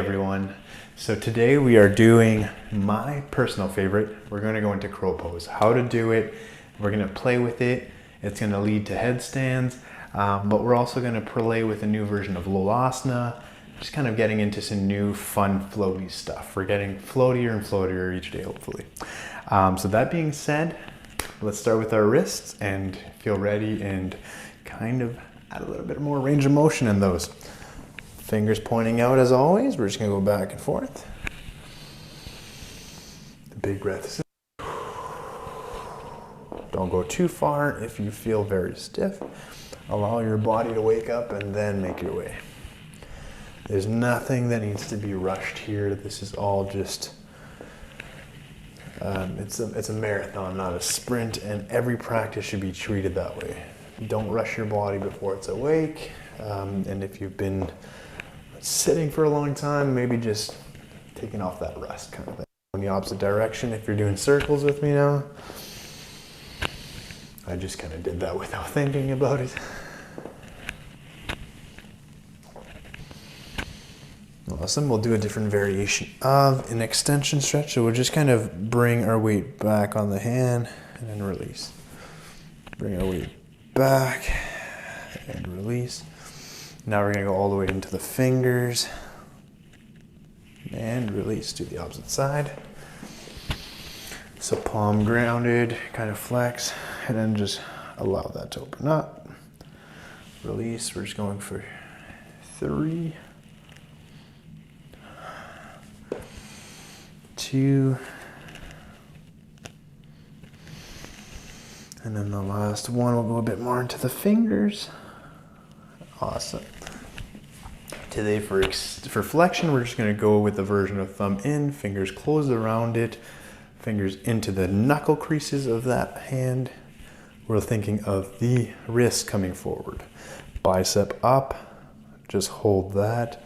Everyone. So today we are doing my personal favorite. We're going to go into crow pose. How to do it. We're going to play with it. It's going to lead to headstands, but we're also going to play with a new version of Lolasana. Just kind of getting into some new fun floaty stuff. We're getting floatier and floatier each day, hopefully. So that being said, let's start with our wrists and feel ready and kind of add a little bit more range of motion in those. Fingers pointing out as always. We're just gonna go back and forth. Big breaths. Don't go too far if you feel very stiff. Allow your body to wake up and then make your way. There's nothing that needs to be rushed here. This is all just, it's a marathon, not a sprint, and every practice should be treated that way. Don't rush your body before it's awake, and if you've been sitting for a long time, maybe just taking off that rest kind of thing. In the opposite direction, if you're doing circles with me now, I just kind of did that without thinking about it. Awesome, we'll do a different variation of an extension stretch. So we'll just kind of bring our weight back on the hand and then release. Bring our weight back and release. Now we're going to go all the way into the fingers and release to the opposite side. So palm grounded, kind of flex, and then just allow that to open up. Release, we're just going for 3, 2, and then the last one will go a bit more into the fingers. Awesome. Today for flexion, we're just going to go with the version of thumb in, fingers closed around it, fingers into the knuckle creases of that hand. We're thinking of the wrist coming forward. Bicep up, just hold that,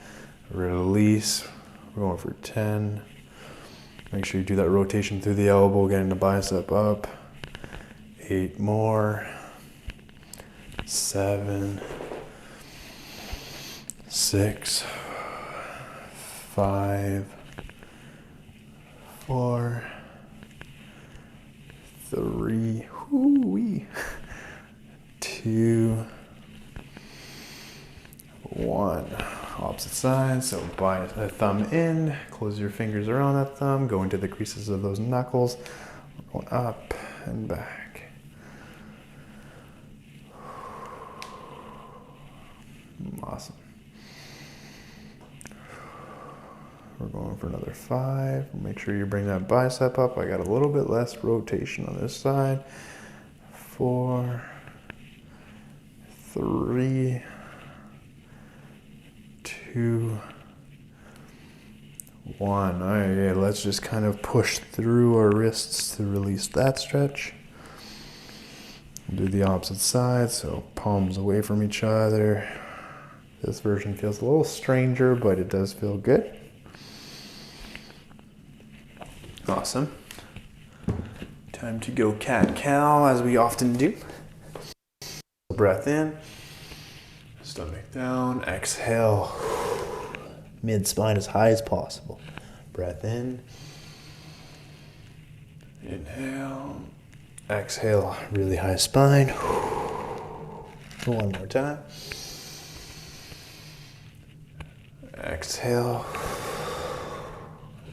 release. We're going for 10. Make sure you do that rotation through the elbow, getting the bicep up. 8 more. 7. 6, 5, 4, 3, 2, 1. Opposite side, so by a thumb in, close your fingers around that thumb, go into the creases of those knuckles, going up and back. Awesome. We're going for another 5. Make sure you bring that bicep up. I got a little bit less rotation on this side. 4, 3, 2, 1. All right, yeah, let's just kind of push through our wrists to release that stretch. Do the opposite side, so palms away from each other. This version feels a little stranger, but it does feel good. Awesome. Time to go cat-cow, as we often do. Breath in, stomach down, exhale. Mid-spine as high as possible. Breath in, inhale, exhale, really high spine. One more time. Exhale.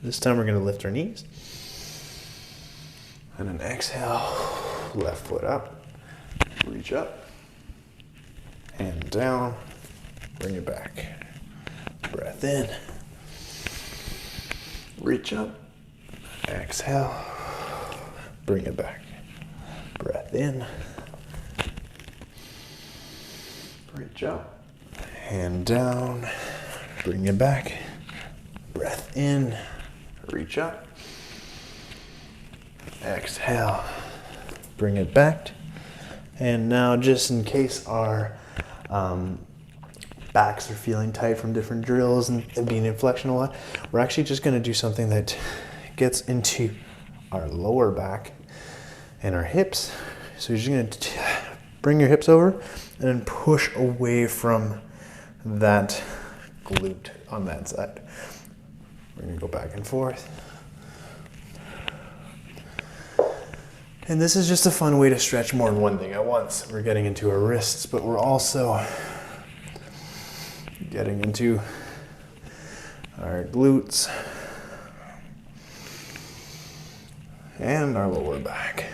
This time we're going to lift our knees. And then exhale, left foot up, reach up, hand down, bring it back. Breath in, reach up, exhale, bring it back. Breath in, reach up, hand down, bring it back. Breath in, reach up. Exhale, bring it back. And now, just in case our backs are feeling tight from different drills and being in flexion a lot, we're actually just going to do something that gets into our lower back and our hips. So you're just going to bring your hips over and then push away from that glute on that side. We're gonna go back and forth. And this is just a fun way to stretch more than one thing at once. We're getting into our wrists, but we're also getting into our glutes and our lower back.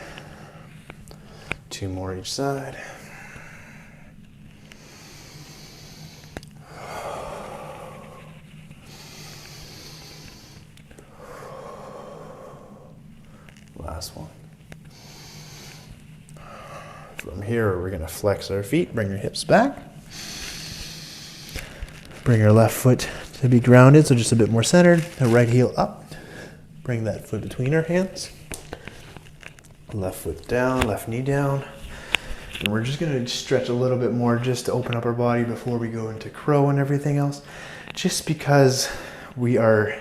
2 more each side. Last one. From here, we're gonna flex our feet, bring your hips back. Bring our left foot to be grounded, so just a bit more centered. The right heel up. Bring that foot between our hands. Left foot down, left knee down. And we're just gonna stretch a little bit more just to open up our body before we go into crow and everything else. Just because we are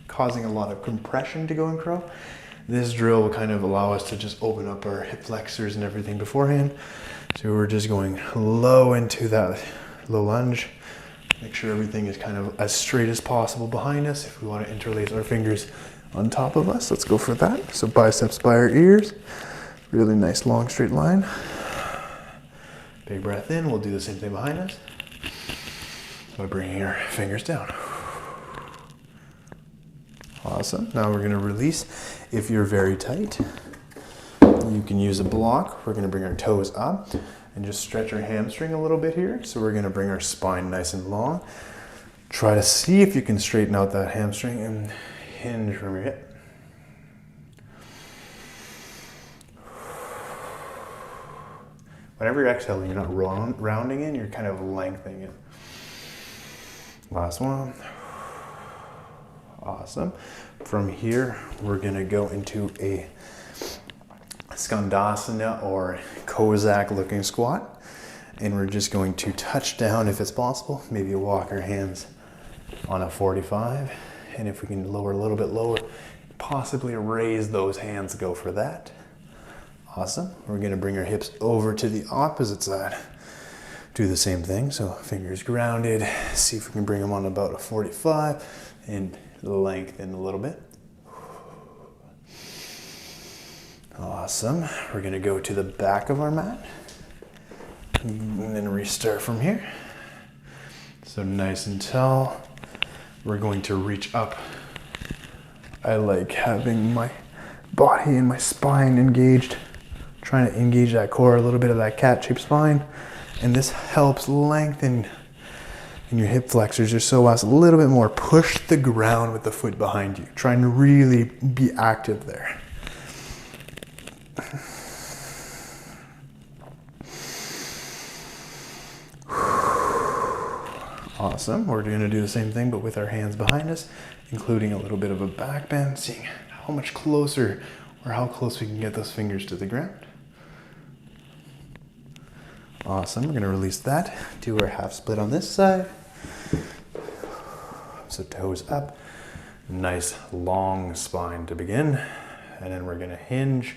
causing a lot of compression to go in crow, this drill will kind of allow us to just open up our hip flexors and everything beforehand. So we're just going low into that low lunge. Make sure everything is kind of as straight as possible behind us. If we want to interlace our fingers on top of us, let's go for that. So biceps by our ears. Really nice long straight line. Big breath in. We'll do the same thing behind us by bringing our fingers down. Awesome. Now we're going to release. If you're very tight, you can use a block. We're going to bring our toes up and just stretch our hamstring a little bit here. So we're going to bring our spine nice and long. Try to see if you can straighten out that hamstring and hinge from your hip. Whenever you're exhaling, you're not rounding in, you're kind of lengthening it. Last one. Awesome. From here, we're gonna go into a skandasana or Cossack looking squat. And we're just going to touch down if it's possible. Maybe walk our hands on a 45. And if we can lower a little bit lower, possibly raise those hands, go for that. Awesome. We're gonna bring our hips over to the opposite side. Do the same thing. So fingers grounded. See if we can bring them on about a 45 and lengthen a little bit. Awesome. We're going to go to the back of our mat and then restart from here. So nice and tall. We're going to reach up. I like having my body and my spine engaged, trying to engage that core, a little bit of that cat-shaped spine. And this helps lengthen in your hip flexors just so as a little bit more. Push the ground with the foot behind you. Trying to really be active there. Awesome. We're going to do the same thing, but with our hands behind us, including a little bit of a back bend, seeing how much closer or how close we can get those fingers to the ground. Awesome. We're going to release that. Do our half split on this side. So toes up. Nice long spine to begin. And then we're going to hinge,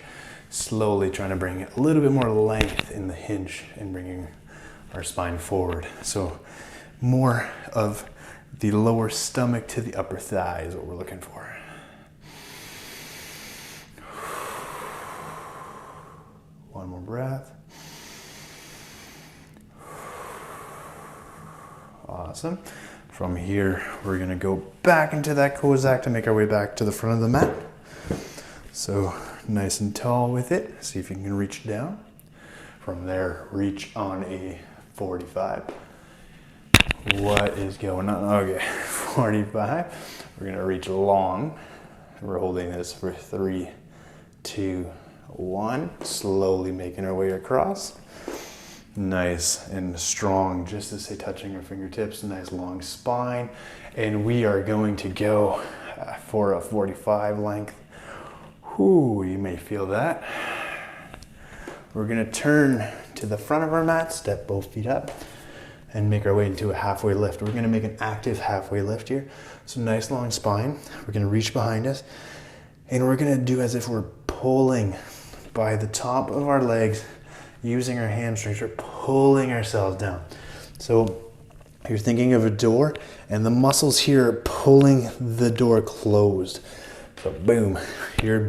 slowly trying to bring a little bit more length in the hinge and bringing our spine forward. So more of the lower stomach to the upper thigh is what we're looking for. One more breath. Awesome. From here, we're going to go back into that Cossack to make our way back to the front of the mat. So nice and tall with it. See if you can reach down. From there, reach on a 45. What is going on? Okay, 45. We're going to reach long. We're holding this for 3, 2, 1. Slowly making our way across. Nice and strong, just to say touching our fingertips, nice long spine. And we are going to go for a 45 length. Whoo, you may feel that. We're gonna turn to the front of our mat, step both feet up, and make our way into a halfway lift. We're gonna make an active halfway lift here. So nice long spine. We're gonna reach behind us, and we're gonna do as if we're pulling by the top of our legs, using our hamstrings, we're pulling ourselves down. So You're thinking of a door, and the muscles here are pulling the door closed. So boom, your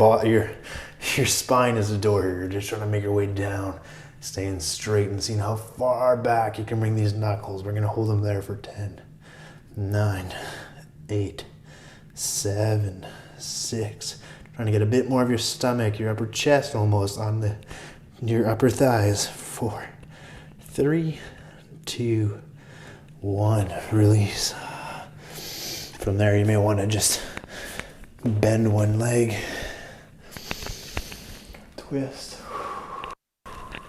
spine is the door. You're just trying to make your way down, staying straight and seeing how far back you can bring these knuckles. We're gonna hold them there for 10, 9, 8, 7, 6. Trying to get a bit more of your stomach, your upper chest almost on your upper thighs. 4, 3, 2, 1. Release. From there, you may want to just bend one leg. Twist.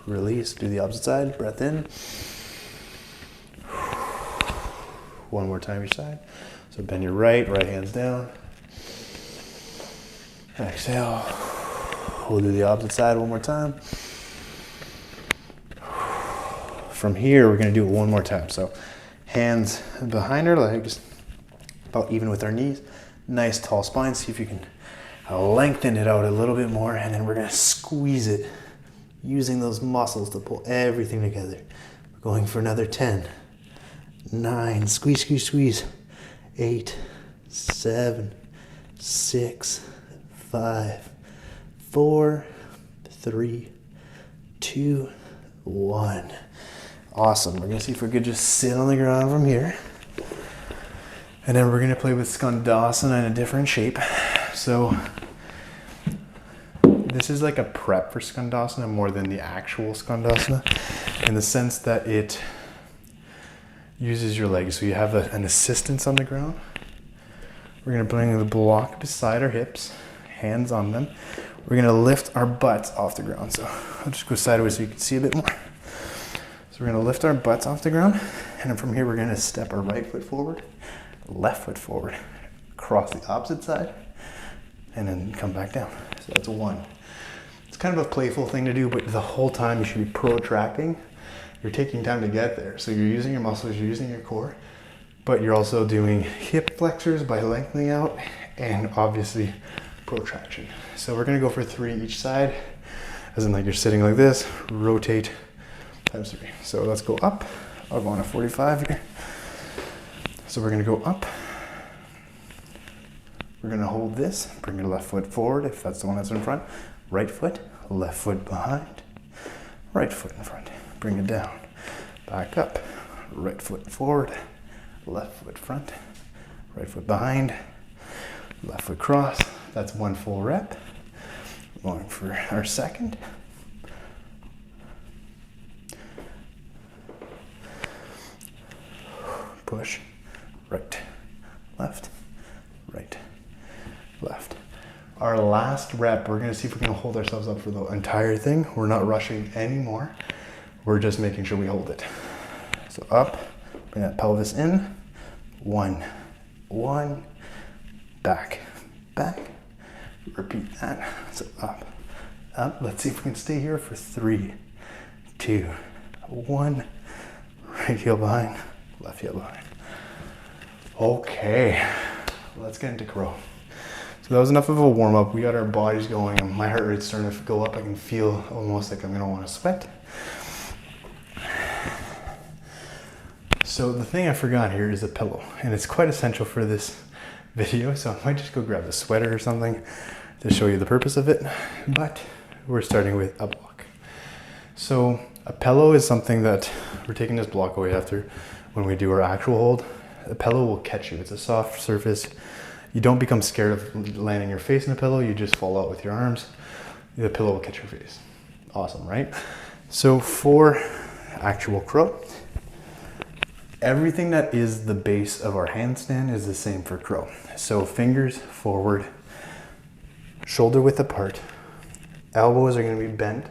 Release. Do the opposite side. Breath in. One more time each side. So bend your right hand's down. Exhale. We'll do the opposite side one more time. From here, we're going to do it one more time. So hands behind our legs, about even with our knees. Nice tall spine. See if you can lengthen it out a little bit more, and then we're going to squeeze it using those muscles to pull everything together. We're going for another 10, 9, squeeze, squeeze, squeeze. 8, 7, 6, 5, 4, 3, 2, 1. Awesome. We're going to see if we could just sit on the ground from here. And then we're going to play with Skandasana in a different shape. So this is like a prep for Skandasana more than the actual Skandasana, in the sense that it uses your legs. So you have an assistance on the ground. We're going to bring the block beside our hips, hands on them. We're going to lift our butts off the ground. So I'll just go sideways so you can see a bit more. So we're going to lift our butts off the ground, and then from here we're going to step our right foot forward, left foot forward, across the opposite side, and then come back down. So that's 1. It's kind of a playful thing to do, but the whole time you should be protracting. You're taking time to get there. So you're using your muscles, you're using your core, but you're also doing hip flexors by lengthening out, and obviously protraction. So we're going to go for 3 each side, as in like you're sitting like this, rotate, times 3. So let's go up. I'll go on a 45 here. So we're going to go up. We're going to hold this. Bring your left foot forward if that's the one that's in front. Right foot, left foot behind. Right foot in front. Bring it down. Back up. Right foot forward. Left foot front. Right foot behind. Left foot cross. That's 1 full rep. Going for our second. Push, right, left, right, left. Our last rep, we're gonna see if we can hold ourselves up for the entire thing. We're not rushing anymore. We're just making sure we hold it. So up, bring that pelvis in. 1, 1, back, back. Repeat that. So up, up. Let's see if we can stay here for 3, 2, 1. Right heel behind. Left heel behind. Okay, let's get into crow. So that was enough of a warm up. We got our bodies going, and my heart rate's starting to go up. I can feel almost like I'm gonna want to sweat. So the thing I forgot here is a pillow, and it's quite essential for this video. So I might just go grab a sweater or something to show you the purpose of it. But we're starting with a block. So a pillow is something that we're taking this block away after. When we do our actual hold, the pillow will catch you. It's a soft surface. You don't become scared of landing your face in a pillow. You just fall out with your arms. The pillow will catch your face. Awesome, right? So for actual crow, everything that is the base of our handstand is the same for crow. So fingers forward, shoulder width apart, elbows are going to be bent.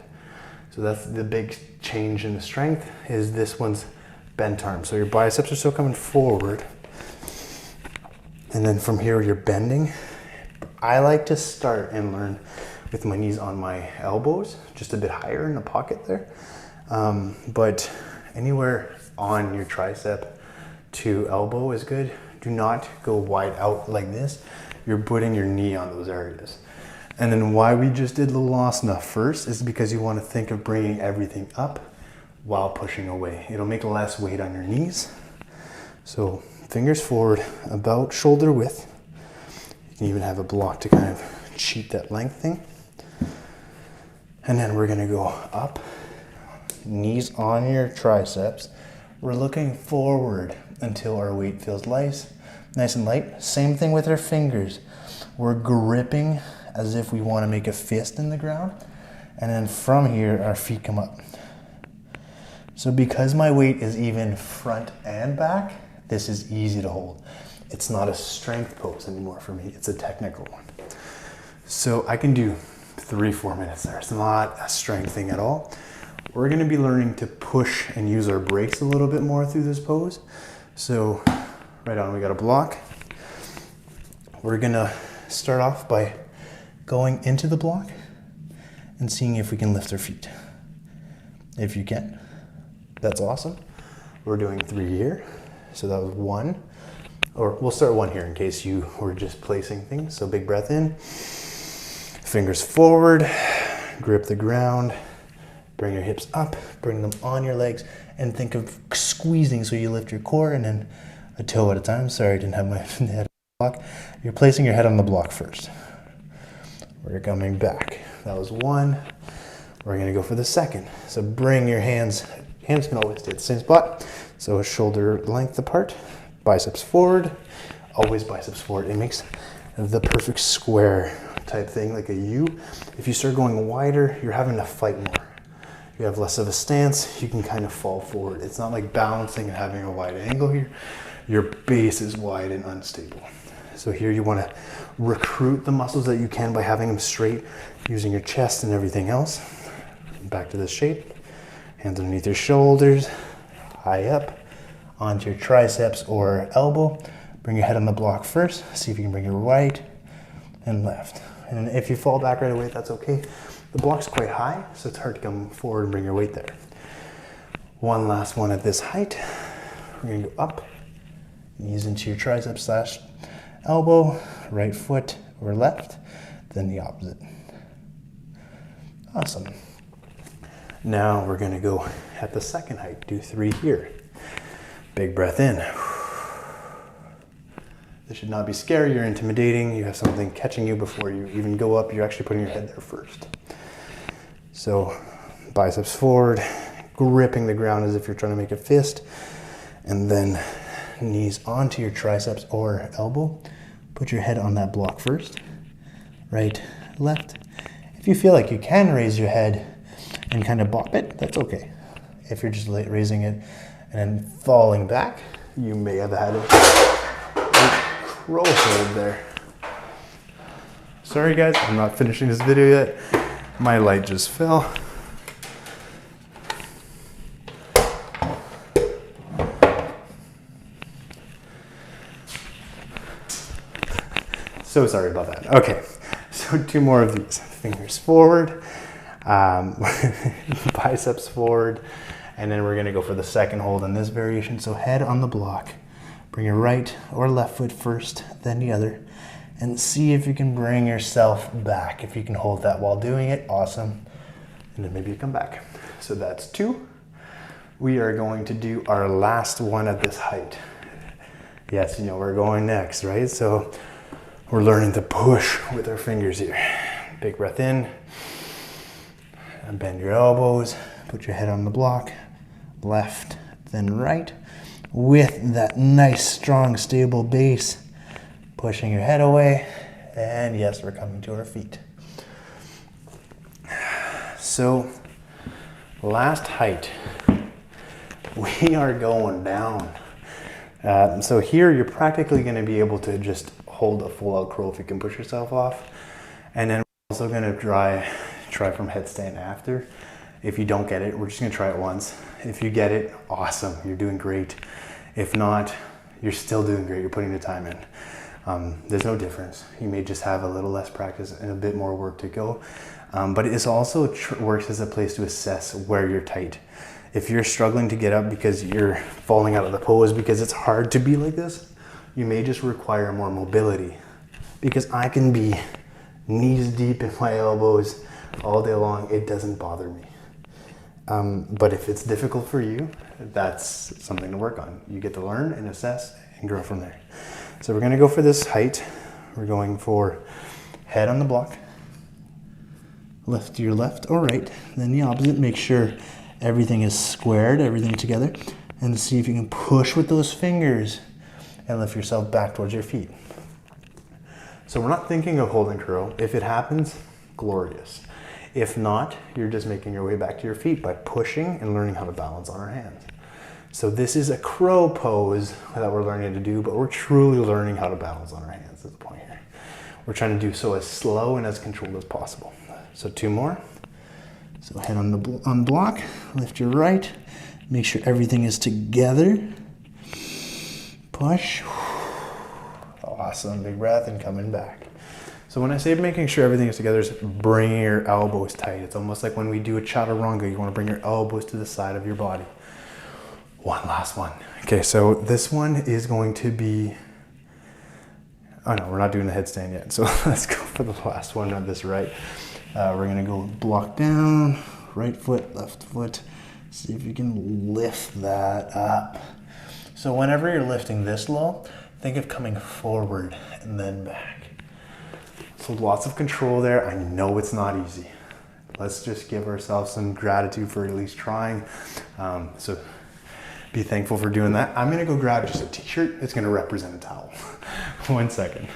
So that's the big change in the strength, is this one's bent arm. So your biceps are still coming forward. And then from here you're bending. I like to start and learn with my knees on my elbows, just a bit higher in the pocket there. But anywhere on your tricep to elbow is good. Do not go wide out like this. You're putting your knee on those areas. And then why we just did Lulasana first is because you want to think of bringing everything up while pushing away. It'll make less weight on your knees. So fingers forward, about shoulder width. You can even have a block to kind of cheat that length thing. And then we're gonna go up, knees on your triceps. We're looking forward until our weight feels nice and light. Same thing with our fingers. We're gripping as if we wanna make a fist in the ground. And then from here, our feet come up. So because my weight is even front and back, this is easy to hold. It's not a strength pose anymore for me, it's a technical one. So I can do 3-4 minutes there. It's not a strength thing at all. We're gonna be learning to push and use our brakes a little bit more through this pose. So right on, we got a block. We're gonna start off by going into the block and seeing if we can lift our feet. If you can, that's awesome. We're doing 3 here. So that was 1, or we'll start 1 here in case you were just placing things. So big breath in, fingers forward, grip the ground, bring your hips up, bring them on your legs, and think of squeezing so you lift your core and then a toe at a time. Sorry, I didn't have my head on the block. You're placing your head on the block first. We're coming back. That was 1. We're gonna go for the second. So bring your hands can always stay at the same spot. So shoulder length apart, biceps forward, always biceps forward. It makes the perfect square type thing, like a U. If you start going wider, you're having to fight more. You have less of a stance, you can kind of fall forward. It's not like balancing and having a wide angle here. Your base is wide and unstable. So here you want to recruit the muscles that you can by having them straight, using your chest and everything else. Back to this shape. Hands underneath your shoulders, high up, onto your triceps or elbow. Bring your head on the block first. See if you can bring your right and left. And if you fall back right away, that's okay. The block's quite high, so it's hard to come forward and bring your weight there. One last one at this height. We're gonna go up, knees into your triceps slash elbow, right foot or left, then the opposite. Awesome. Now we're gonna go at the second height, do 3 here. Big breath in. This should not be scary or intimidating. You have something catching you before you even go up. You're actually putting your head there first. So biceps forward, gripping the ground as if you're trying to make a fist, and then knees onto your triceps or elbow. Put your head on that block first, right, left. If you feel like you can raise your head and kind of bop it, that's okay. If you're just raising it and then falling back, you may have had a crow hold there. Sorry guys, I'm not finishing this video yet. My light just fell. So sorry about that. Okay, so 2 more of these. Fingers forward, biceps forward, and then we're gonna go for the second hold in this variation. So head on the block, bring your right or left foot first, then the other, and see if you can bring yourself back. If you can hold that while doing it, awesome. And then maybe you come back. So that's 2. We are going to do our last one at this height. Yes, you know we're going next, right? So we're learning to push with our fingers here. Big breath in, and bend your elbows, put your head on the block, left, then right, with that nice, strong, stable base, pushing your head away, and yes, we're coming to our feet. So, last height, we are going down. So here, you're practically gonna be able to just hold a full out crow if you can push yourself off, and then also gonna try from headstand after. If you don't get it, we're just gonna try it once. If you get it, awesome, you're doing great. If not, you're still doing great, you're putting the time in. There's no difference. You may just have a little less practice and a bit more work to go. But it also works as a place to assess where you're tight. If you're struggling to get up because you're falling out of the pose because it's hard to be like this, you may just require more mobility. Because I can be knees deep in my elbows all day long, it doesn't bother me. But if it's difficult for you, that's something to work on. You get to learn and assess and grow from there. So we're gonna go for this height. We're going for head on the block. Lift your left or right, then the opposite. Make sure everything is squared, everything together, and see if you can push with those fingers and lift yourself back towards your feet. So we're not thinking of holding crow. If it happens, glorious. If not, you're just making your way back to your feet by pushing and learning how to balance on our hands. So this is a crow pose that we're learning to do, but we're truly learning how to balance on our hands is the point here. We're trying to do so as slow and as controlled as possible. So 2 more. So head on the block, lift your right, make sure everything is together. Push. Awesome, big breath and coming back. So when I say making sure everything is together, it's bringing your elbows tight. It's almost like when we do a chaturanga, you want to bring your elbows to the side of your body. One last one. Okay, so this one is going to be, oh no, we're not doing the headstand yet. So let's go for the last one on this right. We're gonna go block down, right foot, left foot. See if you can lift that up. So whenever you're lifting this low, think of coming forward and then back. So lots of control there. I know it's not easy. Let's just give ourselves some gratitude for at least trying. So be thankful for doing that. I'm gonna go grab just a t-shirt. It's gonna represent a towel. 1 second.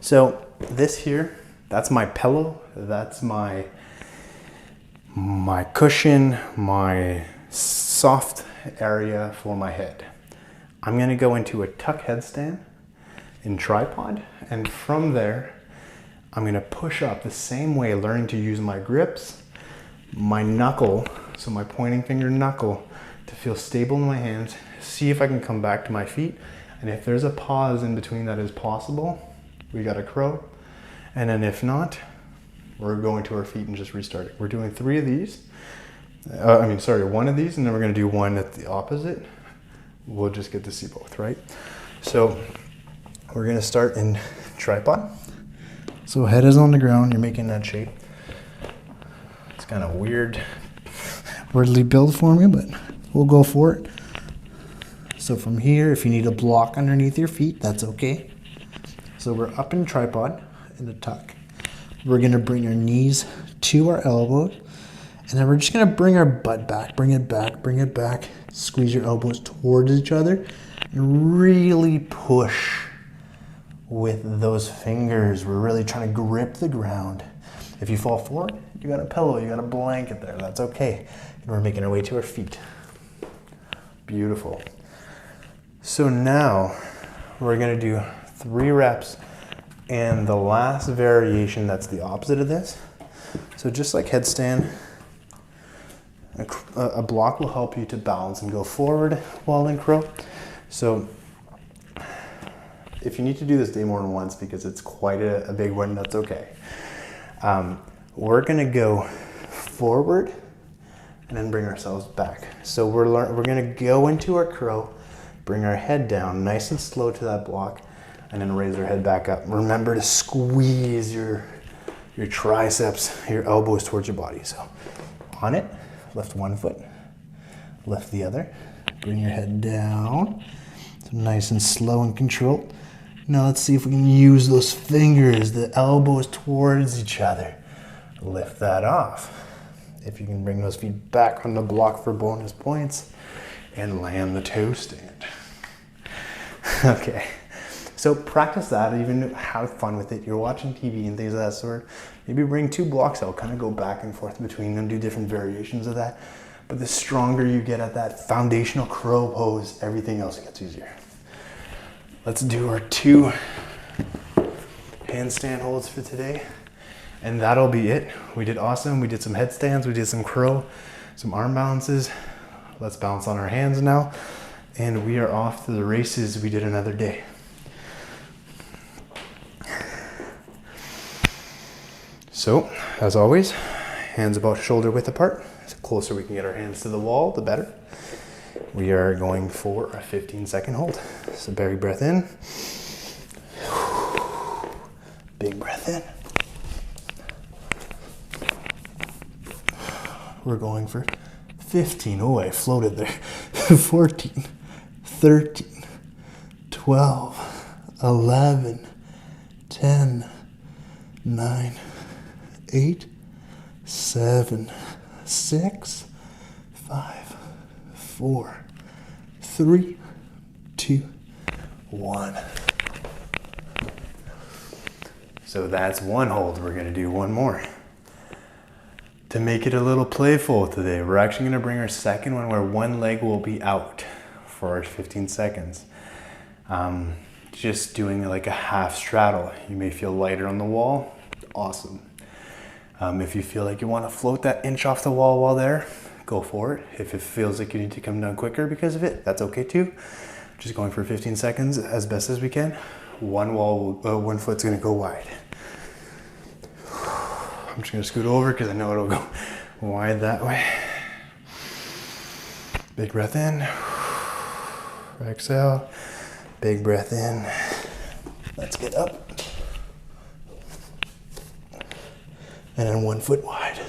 So this here, that's my pillow, that's my cushion, my soft area for my head. I'm gonna go into a tuck headstand in tripod, and from there, I'm gonna push up the same way, learning to use my grips, my knuckle, so my pointing finger knuckle, to feel stable in my hands, see if I can come back to my feet, and if there's a pause in between that is possible, we got a crow. And then if not, we're going to our feet and just restarting. We're doing 3 of these. 1 of these, and then we're gonna do 1 at the opposite. We'll just get to see both, right? So we're gonna start in tripod. So head is on the ground, you're making that shape. It's kind of weirdly built for me, but we'll go for it. So from here, if you need a block underneath your feet, that's okay. So we're up in tripod in the tuck. We're gonna bring our knees to our elbows, and then we're just gonna bring our butt back, bring it back, squeeze your elbows towards each other, and really push with those fingers. We're really trying to grip the ground. If you fall forward, you got a pillow, you got a blanket there, that's okay. And we're making our way to our feet. Beautiful. So now we're gonna do 3 reps, and the last variation that's the opposite of this. So just like headstand, a block will help you to balance and go forward while in crow. So if you need to do this day more than once because it's quite a big one, that's okay. We're gonna go forward and then bring ourselves back. So we're gonna go into our crow, bring our head down nice and slow to that block, and then raise our head back up. Remember to squeeze your triceps, your elbows towards your body. So on it, lift 1 foot, lift the other, bring your head down. So nice and slow and controlled. Now let's see if we can use those fingers, the elbows towards each other. Lift that off. If you can bring those feet back on the block for bonus points and land the toe stand. Okay. So practice that, even have fun with it. You're watching TV and things of that sort. Maybe bring 2 blocks out, kind of go back and forth between them, do different variations of that. But the stronger you get at that foundational crow pose, everything else gets easier. Let's do our 2 handstand holds for today. And that'll be it. We did awesome. We did some headstands, we did some crow, some arm balances. Let's balance on our hands now. And we are off to the races. We did another day. So, as always, hands about shoulder width apart. The closer we can get our hands to the wall, the better. we are going for a 15-second hold. So big breath in. Big breath in. We're going for 15. Oh, I floated there. 14, 13, 12, 11, 10, 9, 8, 7, 6, 5, 4, 3, 2, 1. So that's one hold. We're going to do one more. To make it a little playful today, we're actually going to bring our second one where one leg will be out for our 15 seconds. Just doing like a half straddle. You may feel lighter on the wall. Awesome. If you feel like you want to float that inch off the wall while there, go for it. If it feels like you need to come down quicker because of it, that's okay too. Just going for 15 seconds as best as we can. One foot's going to go wide. I'm just going to scoot over because I know it'll go wide that way. Big breath in. Exhale. Big breath in. Let's get up. And then 1 foot wide.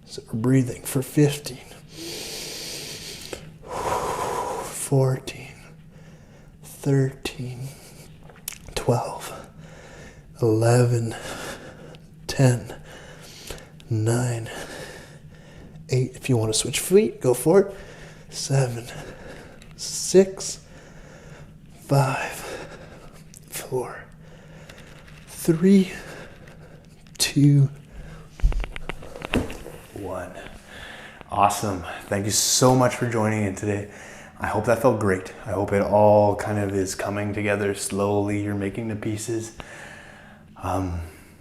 So we're breathing for 15, 14, 13, 12, 11, 10, 9, 8. If you want to switch feet, go for it. 7, 6, 5, 4, 3, 2, 1. Awesome. Thank you so much for joining in today. I hope that felt great. I hope it all kind of is coming together slowly. You're making the pieces.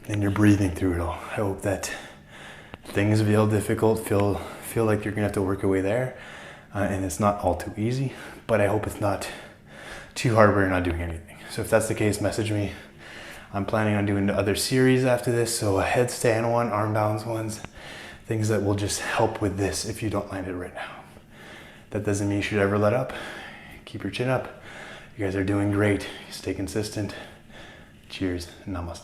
And you're breathing through it all. I hope that things feel difficult, feel like you're gonna have to work your way there, and it's not all too easy, but I hope it's not too hard where you're not doing anything. So if that's the case, message me. I'm planning on doing the other series after this, so a headstand one, arm balance ones, things that will just help with this if you don't land it right now. That doesn't mean you should ever let up. Keep your chin up. You guys are doing great. Stay consistent. Cheers. Namaste.